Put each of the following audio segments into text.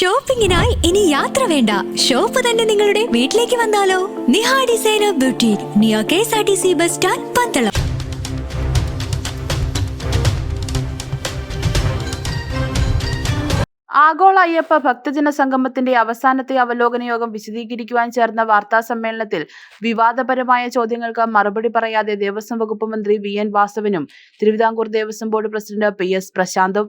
ഷോപ്പിംഗിനായി ഇനി യാത്ര വേണ്ട, ഷോപ്പ് തന്നെ നിങ്ങളുടെ വീട്ടിലേക്ക് വന്നാലോ? Niha designer boutique, near KSRTC bus stand, Pandalam. ആഗോള അയ്യപ്പ ഭക്തജന സംഗമത്തിന്റെ അവസാനത്തെ അവലോകന യോഗം വിശദീകരിക്കുവാൻ ചേർന്ന വാർത്താ സമ്മേളനത്തിൽ വിവാദപരമായ ചോദ്യങ്ങൾക്ക് മറുപടി പറയാതെ ദേവസ്വം വകുപ്പ് മന്ത്രി VN വാസവനും Thiruvithamkoor Devaswom board president PS പ്രശാന്തും.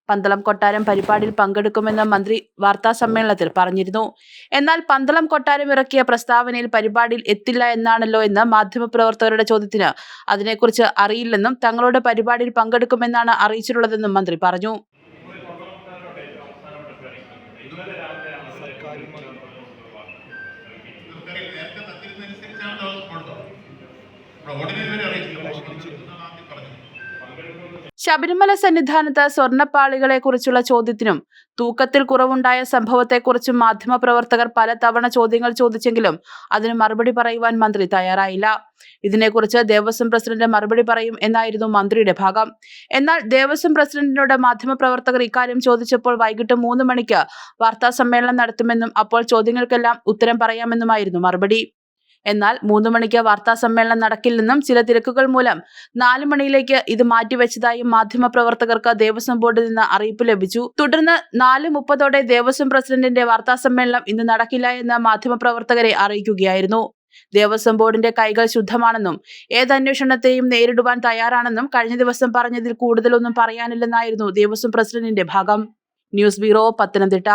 പന്തളം കൊട്ടാരം പരിപാടിയിൽ പങ്കെടുക്കുമെന്ന് മന്ത്രി വാർത്താ സമ്മേളനത്തിൽ പറഞ്ഞിരുന്നു. എന്നാൽ പന്തളം കൊട്ടാരം ഇറക്കിയ പ്രസ്താവനയിൽ പരിപാടിയിൽ എത്തില്ല എന്നാണല്ലോ എന്ന് മാധ്യമപ്രവർത്തകരുടെ ചോദ്യത്തിന് അതിനെക്കുറിച്ച് അറിയില്ലെന്നും തങ്ങളുടെ പരിപാടിയിൽ പങ്കെടുക്കുമെന്നാണ് അറിയിച്ചിട്ടുള്ളതെന്നും മന്ത്രി പറഞ്ഞു. ശബരിമല സന്നിധാനത്ത് സ്വർണ്ണപ്പാളികളെ കുറിച്ചുള്ള ചോദ്യത്തിനും തൂക്കത്തിൽ കുറവുണ്ടായ സംഭവത്തെക്കുറിച്ചും മാധ്യമപ്രവർത്തകർ പലതവണ ചോദ്യങ്ങൾ ചോദിച്ചെങ്കിലും അതിന് മറുപടി പറയുവാൻ മന്ത്രി തയ്യാറായില്ല. ഇതിനെക്കുറിച്ച് ദേവസ്വം പ്രസിഡന്റ് മറുപടി പറയും എന്നായിരുന്നു മന്ത്രിയുടെ ഭാഗം. എന്നാൽ ദേവസ്വം പ്രസിഡന്റിനോട് മാധ്യമപ്രവർത്തകർ ഇക്കാര്യം ചോദിച്ചപ്പോൾ വൈകിട്ട് 3 മണിക്ക് വാർത്താ സമ്മേളനം നടത്തുമെന്നും അപ്പോൾ ചോദ്യങ്ങൾക്കെല്ലാം ഉത്തരം പറയാമെന്നുമായിരുന്നു മറുപടി. എന്നാൽ 3 മണിക്ക് വാർത്താ സമ്മേളനം നടക്കില്ലെന്നും ചില തിരക്കുകൾ മൂലം 4 മണിയിലേക്ക് ഇത് മാറ്റിവെച്ചതായും മാധ്യമപ്രവർത്തകർക്ക് ദേവസ്വം ബോർഡിൽ നിന്ന് അറിയിപ്പ് ലഭിച്ചു. തുടർന്ന് 4:30 ദേവസ്വം പ്രസിഡന്റിന്റെ വാർത്താ സമ്മേളനം ഇന്ന് നടക്കില്ല എന്ന് മാധ്യമപ്രവർത്തകരെ അറിയിക്കുകയായിരുന്നു. ദേവസ്വം ബോർഡിന്റെ കൈകൾ ശുദ്ധമാണെന്നും ഏത് അന്വേഷണത്തെയും നേരിടുവാൻ തയ്യാറാണെന്നും കഴിഞ്ഞ ദിവസം പറഞ്ഞതിൽ കൂടുതലൊന്നും പറയാനില്ലെന്നായിരുന്നു ദേവസ്വം പ്രസിഡന്റിന്റെ ഭാഗം. News bureau, Pathanamthitta.